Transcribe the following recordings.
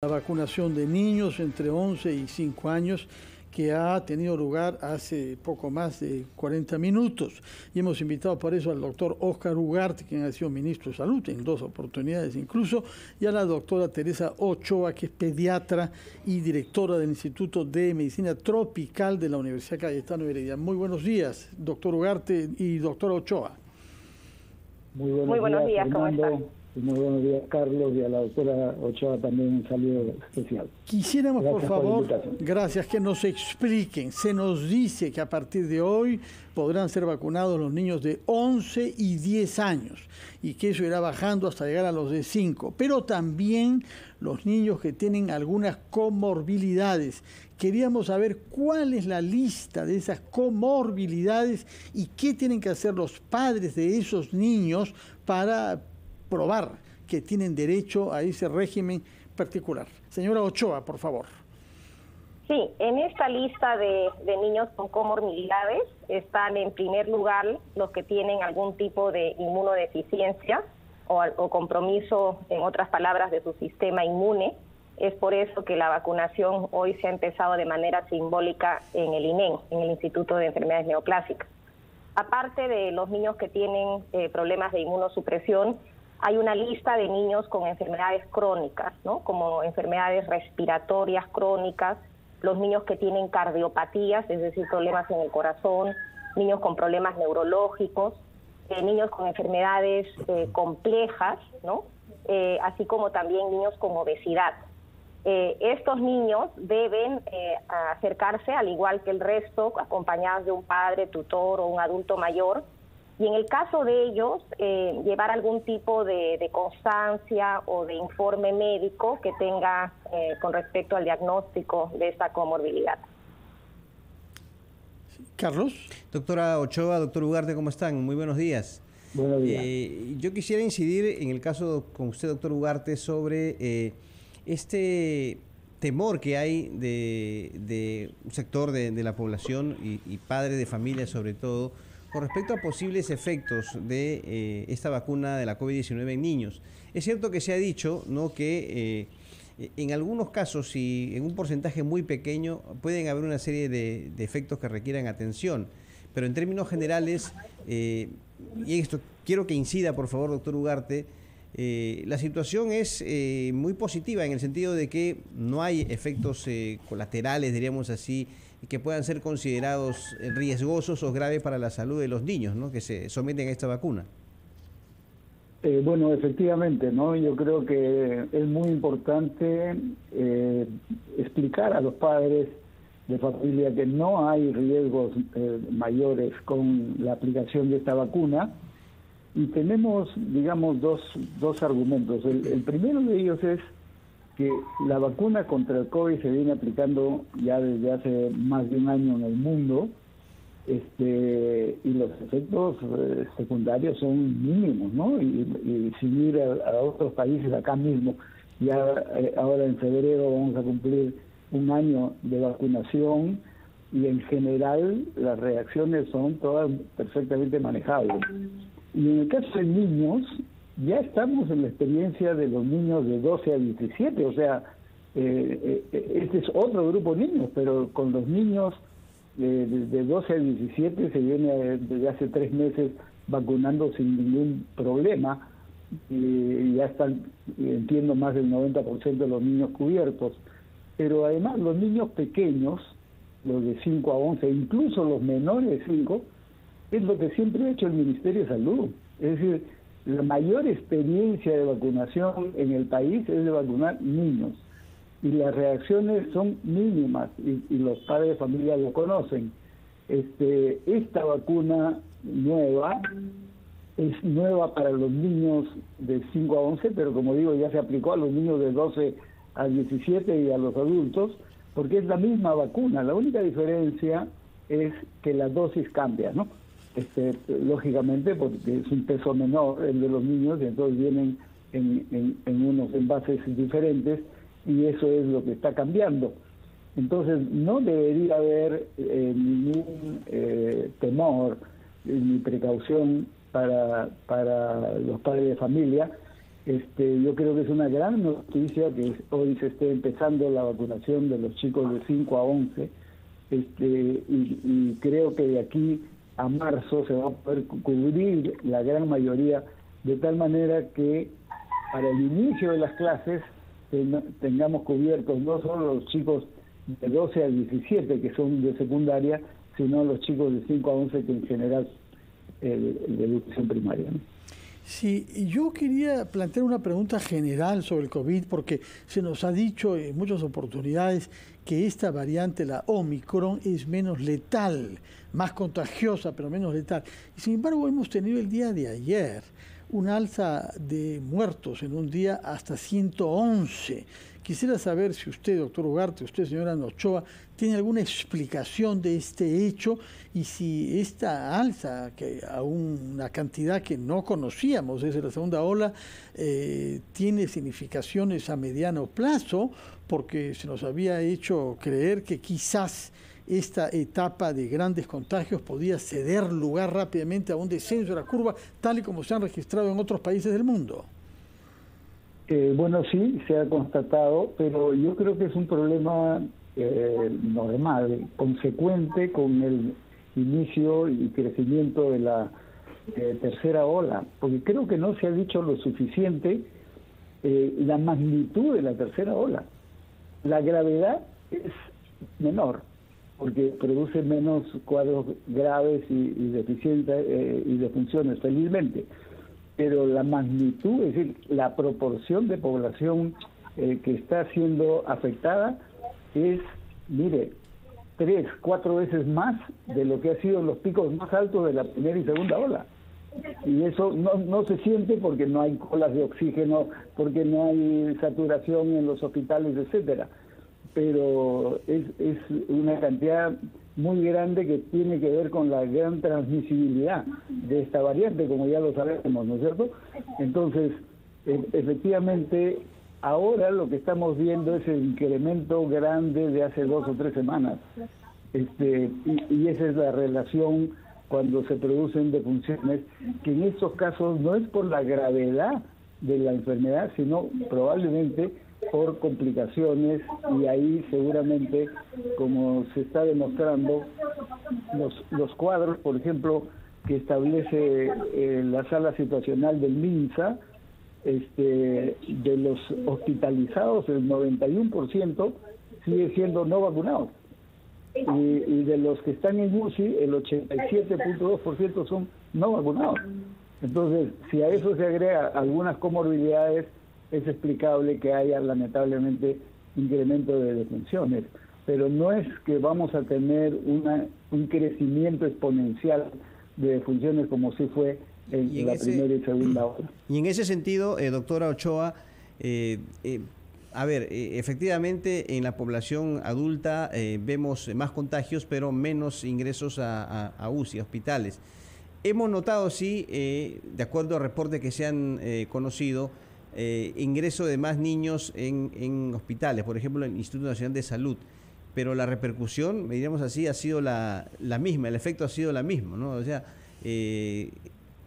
La vacunación de niños entre 11 y 5 años que ha tenido lugar hace poco más de 40 minutos. Y hemos invitado por eso al doctor Óscar Ugarte, quien ha sido ministro de Salud en 2 oportunidades incluso, y a la doctora Teresa Ochoa, que es pediatra y directora del Instituto de Medicina Tropical de la Universidad Cayetano Heredia. Muy buenos días, doctor Ugarte y doctora Ochoa. Muy buenos días, ¿cómo están? Muy buenos días, Carlos, y a la doctora Ochoa también un saludo especial. Quisiéramos, por favor, gracias, que nos expliquen. Se nos dice que a partir de hoy podrán ser vacunados los niños de 11 y 10 años y que eso irá bajando hasta llegar a los de 5, pero también los niños que tienen algunas comorbilidades. Queríamos saber cuál es la lista de esas comorbilidades y qué tienen que hacer los padres de esos niños para probar que tienen derecho a ese régimen particular. Señora Ochoa, por favor. Sí, en esta lista de niños con comorbilidades están en primer lugar los que tienen algún tipo de inmunodeficiencia o compromiso, en otras palabras, de su sistema inmune. Es por eso que la vacunación hoy se ha empezado de manera simbólica en el INEN, en el Instituto de Enfermedades Neoplásicas. Aparte de los niños que tienen problemas de inmunosupresión, hay una lista de niños con enfermedades crónicas, ¿no? Como enfermedades respiratorias crónicas, los niños que tienen cardiopatías, es decir, problemas en el corazón, niños con problemas neurológicos, niños con enfermedades complejas, ¿no? Así como también niños con obesidad. Estos niños deben acercarse, al igual que el resto, acompañados de un padre, tutor o un adulto mayor, y en el caso de ellos, llevar algún tipo de constancia o de informe médico que tenga con respecto al diagnóstico de esta comorbilidad. Carlos. Doctora Ochoa, doctor Ugarte, ¿cómo están? Muy buenos días. Buenos días. Yo quisiera incidir en el caso con usted, doctor Ugarte, sobre este temor que hay de un sector de la población y padres de familia sobre todo, con respecto a posibles efectos de esta vacuna de la COVID-19 en niños. Es cierto que se ha dicho, ¿no?, que en algunos casos y en un porcentaje muy pequeño pueden haber una serie de efectos que requieran atención, pero en términos generales, y esto quiero que incida por favor, doctor Ugarte, la situación es muy positiva en el sentido de que no hay efectos colaterales, diríamos así, que puedan ser considerados riesgosos o graves para la salud de los niños, ¿no?, que se someten a esta vacuna. Bueno, efectivamente, ¿no? Yo creo que es muy importante explicar a los padres de familia que no hay riesgos mayores con la aplicación de esta vacuna. Y tenemos, digamos, dos argumentos. El primero de ellos es que la vacuna contra el COVID se viene aplicando ya desde hace más de un año en el mundo, y los efectos secundarios son mínimos, ¿no? Y sin ir a otros países, acá mismo, ya ahora en febrero vamos a cumplir un año de vacunación y en general las reacciones son todas perfectamente manejables. Y en el caso de niños, ya estamos en la experiencia de los niños de 12 a 17, o sea, este es otro grupo de niños, pero con los niños de 12 a 17 se viene desde hace 3 meses vacunando sin ningún problema, y ya están, entiendo, más del 90% de los niños cubiertos. Pero además los niños pequeños, los de 5 a 11, incluso los menores de 5, es lo que siempre ha hecho el Ministerio de Salud. Es decir, la mayor experiencia de vacunación en el país es de vacunar niños. Y las reacciones son mínimas, y los padres de familia lo conocen. Esta vacuna nueva es nueva para los niños de 5 a 11, pero como digo, ya se aplicó a los niños de 12 a 17 y a los adultos, porque es la misma vacuna. La única diferencia es que la dosis cambia, ¿no? Lógicamente, porque es un peso menor el de los niños, y entonces vienen en unos envases diferentes, y eso es lo que está cambiando. Entonces no debería haber ningún temor ni precaución para los padres de familia. Yo creo que es una gran noticia que hoy se esté empezando la vacunación de los chicos de 5 a 11, y creo que de aquí a marzo se va a poder cubrir la gran mayoría, de tal manera que para el inicio de las clases tengamos cubiertos no solo los chicos de 12 a 17 que son de secundaria, sino los chicos de 5 a 11 que en general de educación primaria, ¿no? Sí, yo quería plantear una pregunta general sobre el COVID, porque se nos ha dicho en muchas oportunidades que esta variante, la Omicron, es menos letal, más contagiosa, pero menos letal. Y sin embargo, hemos tenido el día de ayer un alza de muertos en un día hasta 111. Quisiera saber si usted, doctor Ugarte, usted, señora Ochoa, tiene alguna explicación de este hecho y si esta alza, que a una cantidad que no conocíamos desde la segunda ola, tiene significaciones a mediano plazo, porque se nos había hecho creer que quizás esta etapa de grandes contagios podía ceder lugar rápidamente a un descenso de la curva, tal y como se han registrado en otros países del mundo. Bueno, sí, se ha constatado, pero yo creo que es un problema normal, consecuente con el inicio y crecimiento de la tercera ola, porque creo que no se ha dicho lo suficiente la magnitud de la tercera ola. La gravedad es menor, porque produce menos cuadros graves y deficientes y defunciones, felizmente. Pero la magnitud, es decir, la proporción de población que está siendo afectada es, mire, 3, 4 veces más de lo que ha sido los picos más altos de la primera y segunda ola. Y eso no se siente porque no hay colas de oxígeno, porque no hay saturación en los hospitales, etcétera. Pero es una cantidad muy grande que tiene que ver con la gran transmisibilidad de esta variante, como ya lo sabemos, ¿no es cierto? Entonces, efectivamente, ahora lo que estamos viendo es el incremento grande de hace 2 o 3 semanas. Y esa es la relación cuando se producen defunciones, que en estos casos no es por la gravedad de la enfermedad, sino probablemente por complicaciones, y ahí seguramente, como se está demostrando, los cuadros, por ejemplo, que establece la sala situacional del MINSA, de los hospitalizados, el 91% sigue siendo no vacunados, y de los que están en UCI, el 87.2% son no vacunados. Entonces, si a eso se agrega algunas comorbilidades, es explicable que haya lamentablemente incremento de defunciones, pero no es que vamos a tener un crecimiento exponencial de defunciones como sí fue en la primera y segunda ola. Y en ese sentido, doctora Ochoa, efectivamente en la población adulta vemos más contagios, pero menos ingresos a UCI, a hospitales. Hemos notado, sí, de acuerdo a reportes que se han conocido, ingreso de más niños en hospitales, por ejemplo, en el Instituto Nacional de Salud, pero la repercusión, diríamos así, ha sido la misma, el efecto ha sido la misma, ¿no? O sea,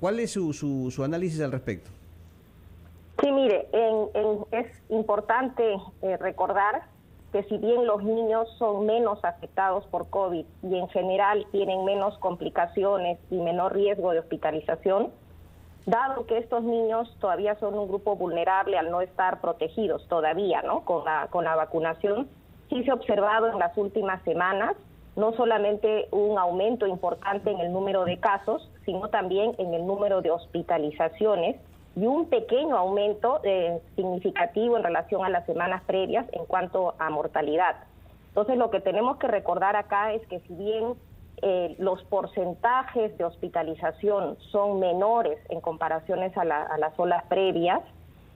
¿cuál es su análisis al respecto? Sí, mire, es importante recordar que si bien los niños son menos afectados por COVID y en general tienen menos complicaciones y menor riesgo de hospitalización, dado que estos niños todavía son un grupo vulnerable al no estar protegidos todavía, ¿no? Con la vacunación, sí se ha observado en las últimas semanas no solamente un aumento importante en el número de casos, sino también en el número de hospitalizaciones y un pequeño aumento significativo en relación a las semanas previas en cuanto a mortalidad. Entonces, lo que tenemos que recordar acá es que si bien los porcentajes de hospitalización son menores en comparaciones a las olas previas,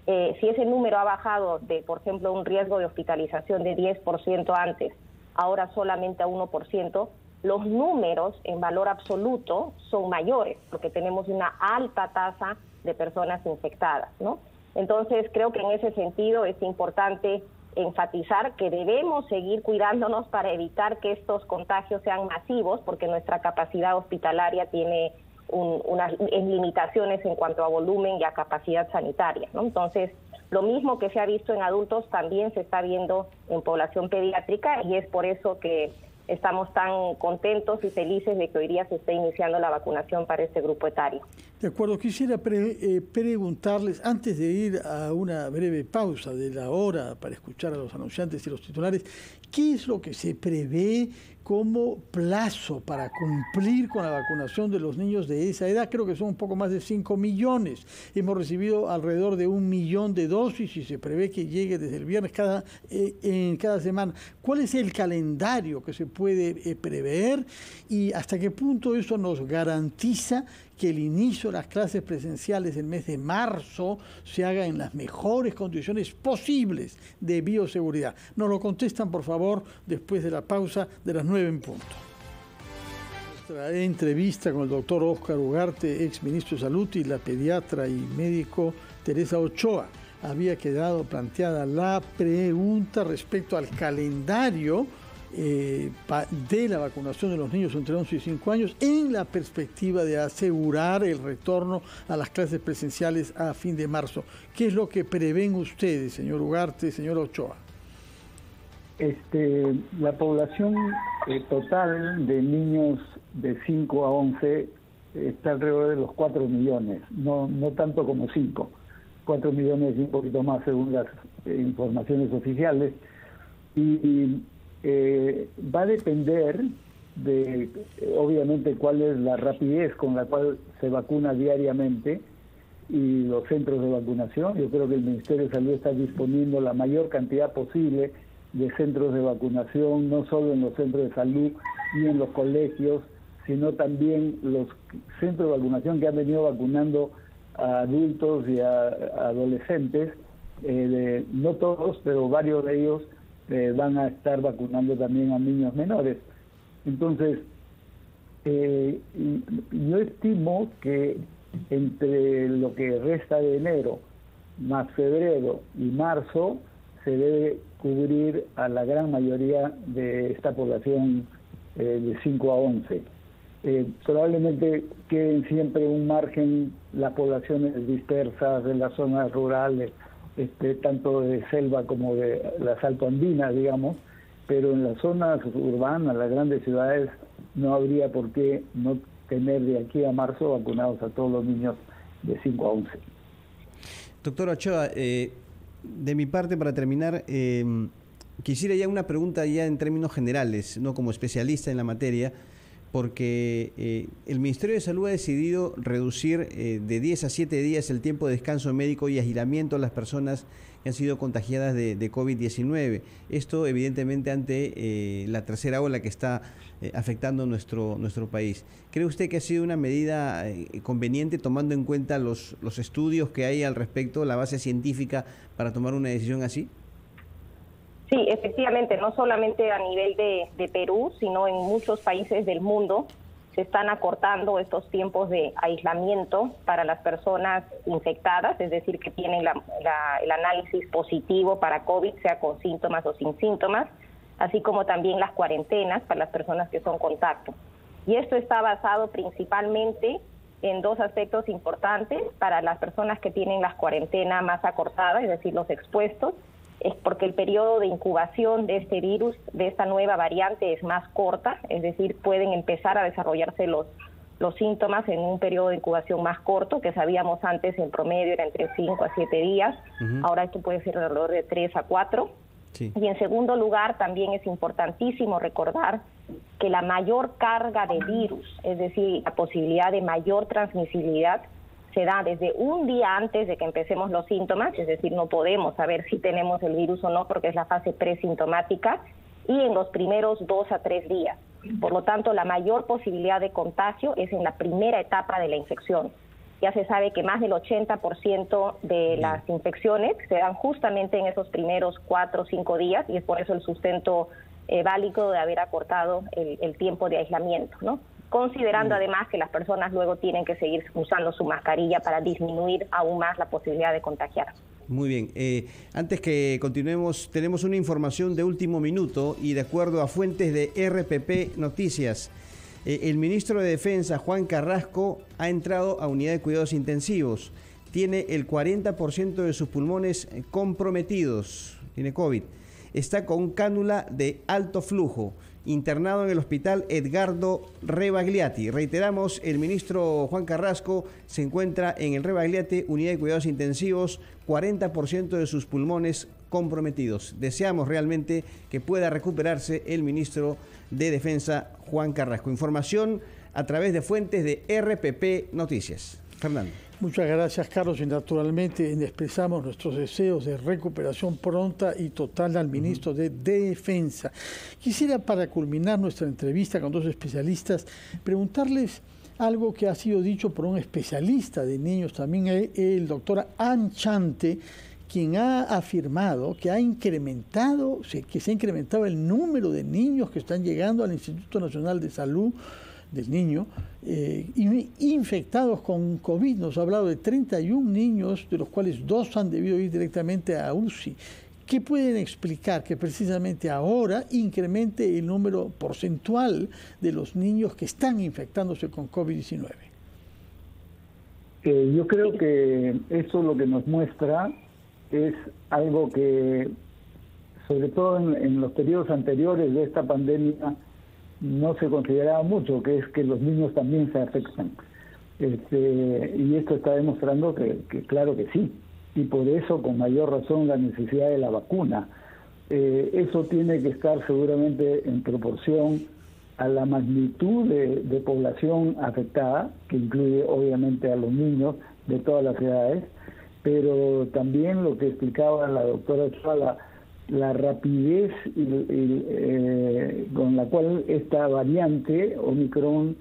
si ese número ha bajado de, por ejemplo, un riesgo de hospitalización de 10% antes, ahora solamente a 1%, los números en valor absoluto son mayores, porque tenemos una alta tasa de personas infectadas, ¿no? Entonces, creo que en ese sentido es importante enfatizar que debemos seguir cuidándonos para evitar que estos contagios sean masivos, porque nuestra capacidad hospitalaria tiene unas limitaciones en cuanto a volumen y a capacidad sanitaria, ¿no? Entonces, lo mismo que se ha visto en adultos también se está viendo en población pediátrica, y es por eso que estamos tan contentos y felices de que hoy día se esté iniciando la vacunación para este grupo etario. De acuerdo, quisiera preguntarles, antes de ir a una breve pausa de la hora para escuchar a los anunciantes y los titulares, ¿qué es lo que se prevé como plazo para cumplir con la vacunación de los niños de esa edad? Creo que son un poco más de 5 millones. Hemos recibido alrededor de 1 millón de dosis y se prevé que llegue desde el viernes en cada semana. ¿Cuál es el calendario que se puede prever y hasta qué punto eso nos garantiza que el inicio de las clases presenciales el mes de marzo se haga en las mejores condiciones posibles de bioseguridad? Nos lo contestan, por favor, después de la pausa de las 9 en punto. Nuestra entrevista con el doctor Óscar Ugarte, ex ministro de Salud, y la pediatra y médico Teresa Ochoa. Había quedado planteada la pregunta respecto al calendario de la vacunación de los niños entre 11 y 5 años en la perspectiva de asegurar el retorno a las clases presenciales a fin de marzo. ¿Qué es lo que prevén ustedes, señor Ugarte, señor Ochoa? La población total de niños de 5 a 11 está alrededor de los 4 millones, no tanto como 5, 4 millones y un poquito más según las informaciones oficiales, y va a depender de, obviamente, cuál es la rapidez con la cual se vacuna diariamente y los centros de vacunación. Yo creo que el Ministerio de Salud está disponiendo la mayor cantidad posible de centros de vacunación, no solo en los centros de salud y en los colegios, sino también los centros de vacunación que han venido vacunando a adultos y a adolescentes, no todos, pero varios de ellos van a estar vacunando también a niños menores. Entonces, yo estimo que entre lo que resta de enero más febrero y marzo se debe cubrir a la gran mayoría de esta población de 5 a 11. Probablemente queden siempre un margen las poblaciones dispersas de las zonas rurales, tanto de selva como de las altoandinas, digamos, pero en las zonas urbanas, las grandes ciudades, no habría por qué no tener de aquí a marzo vacunados a todos los niños de 5 a 11. Doctor Ochoa, de mi parte, para terminar, quisiera ya una pregunta ya en términos generales, no como especialista en la materia, porque el Ministerio de Salud ha decidido reducir de 10 a 7 días el tiempo de descanso médico y aislamiento a las personas que han sido contagiadas de COVID-19. Esto, evidentemente, ante la tercera ola que está afectando nuestro país. ¿Cree usted que ha sido una medida conveniente, tomando en cuenta los estudios que hay al respecto, la base científica, para tomar una decisión así? Sí, efectivamente, no solamente a nivel de Perú, sino en muchos países del mundo se están acortando estos tiempos de aislamiento para las personas infectadas, es decir, que tienen el análisis positivo para COVID, sea con síntomas o sin síntomas, así como también las cuarentenas para las personas que son contacto. Y esto está basado principalmente en dos aspectos importantes. Para las personas que tienen las cuarentenas más acortadas, es decir, los expuestos, es porque el periodo de incubación de este virus, de esta nueva variante, es más corta, es decir, pueden empezar a desarrollarse los síntomas en un periodo de incubación más corto, que sabíamos antes en promedio era entre 5 a 7 días, ahora esto puede ser alrededor de 3 a 4. Sí. Y en segundo lugar, también es importantísimo recordar que la mayor carga de virus, es decir, la posibilidad de mayor transmisibilidad, se da desde un día antes de que empecemos los síntomas, es decir, no podemos saber si tenemos el virus o no porque es la fase presintomática, y en los primeros 2 a 3 días. Por lo tanto, la mayor posibilidad de contagio es en la primera etapa de la infección. Ya se sabe que más del 80% de las infecciones se dan justamente en esos primeros 4 o 5 días, y es por eso el sustento válido de haber acortado el tiempo de aislamiento, ¿no? Considerando además que las personas luego tienen que seguir usando su mascarilla para disminuir aún más la posibilidad de contagiar. Muy bien. Antes que continuemos, tenemos una información de último minuto y de acuerdo a fuentes de RPP Noticias, El ministro de Defensa, Juan Carrasco, ha entrado a unidad de cuidados intensivos. Tiene el 40% de sus pulmones comprometidos. Tiene COVID. Está con cánula de alto flujo. Internado en el hospital Edgardo Rebagliati. Reiteramos, el ministro Juan Carrasco se encuentra en el Rebagliati, unidad de cuidados intensivos, 40% de sus pulmones comprometidos. Deseamos realmente que pueda recuperarse el ministro de Defensa Juan Carrasco. Información a través de fuentes de RPP Noticias. Fernando. Muchas gracias, Carlos, y naturalmente expresamos nuestros deseos de recuperación pronta y total al ministro de Defensa. Quisiera, para culminar nuestra entrevista con dos especialistas, preguntarles algo que ha sido dicho por un especialista de niños, también el doctor Anchante, quien ha afirmado que que se ha incrementado el número de niños que están llegando al Instituto Nacional de Salud del Niño, infectados con COVID. Nos ha hablado de 31 niños, de los cuales 2 han debido ir directamente a UCI. ¿Qué pueden explicar que precisamente ahora incremente el número porcentual de los niños que están infectándose con COVID-19? Yo creo que eso lo que nos muestra es algo que, sobre todo en los periodos anteriores de esta pandemia, no se consideraba mucho, que es que los niños también se afectan. Y esto está demostrando que claro que sí, y por eso con mayor razón la necesidad de la vacuna. Eso tiene que estar seguramente en proporción a la magnitud de población afectada, que incluye obviamente a los niños de todas las edades, pero también lo que explicaba la doctora Chvala, la rapidez con la cual esta variante Omicron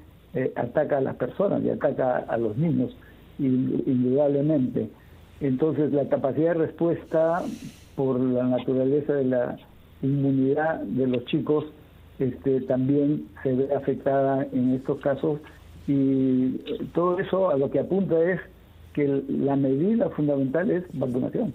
ataca a las personas y ataca a los niños, indudablemente. Entonces, la capacidad de respuesta por la naturaleza de la inmunidad de los chicos también se ve afectada en estos casos, y todo eso a lo que apunta es que la medida fundamental es vacunación.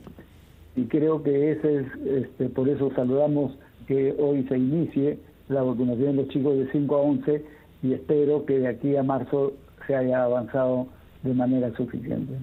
Y creo que ese es, por eso saludamos que hoy se inicie la vacunación de los chicos de 5 a 11 y espero que de aquí a marzo se haya avanzado de manera suficiente.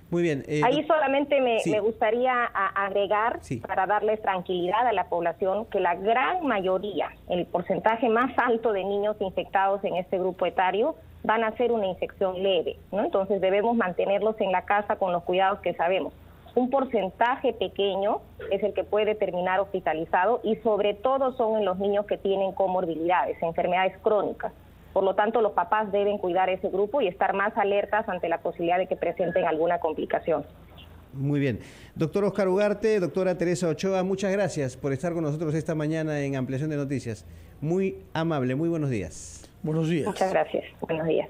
Muy bien. Ahí solamente me sí. gustaría agregar, sí, para darles tranquilidad a la población, que la gran mayoría, el porcentaje más alto de niños infectados en este grupo etario van a ser una infección leve, ¿no? Entonces debemos mantenerlos en la casa con los cuidados que sabemos. Un porcentaje pequeño es el que puede terminar hospitalizado y sobre todo son en los niños que tienen comorbilidades, enfermedades crónicas. Por lo tanto, los papás deben cuidar ese grupo y estar más alertas ante la posibilidad de que presenten alguna complicación. Muy bien. Doctor Oscar Ugarte, doctora Teresa Ochoa, muchas gracias por estar con nosotros esta mañana en Ampliación de Noticias. Muy amable, muy buenos días. Buenos días. Muchas gracias. Buenos días.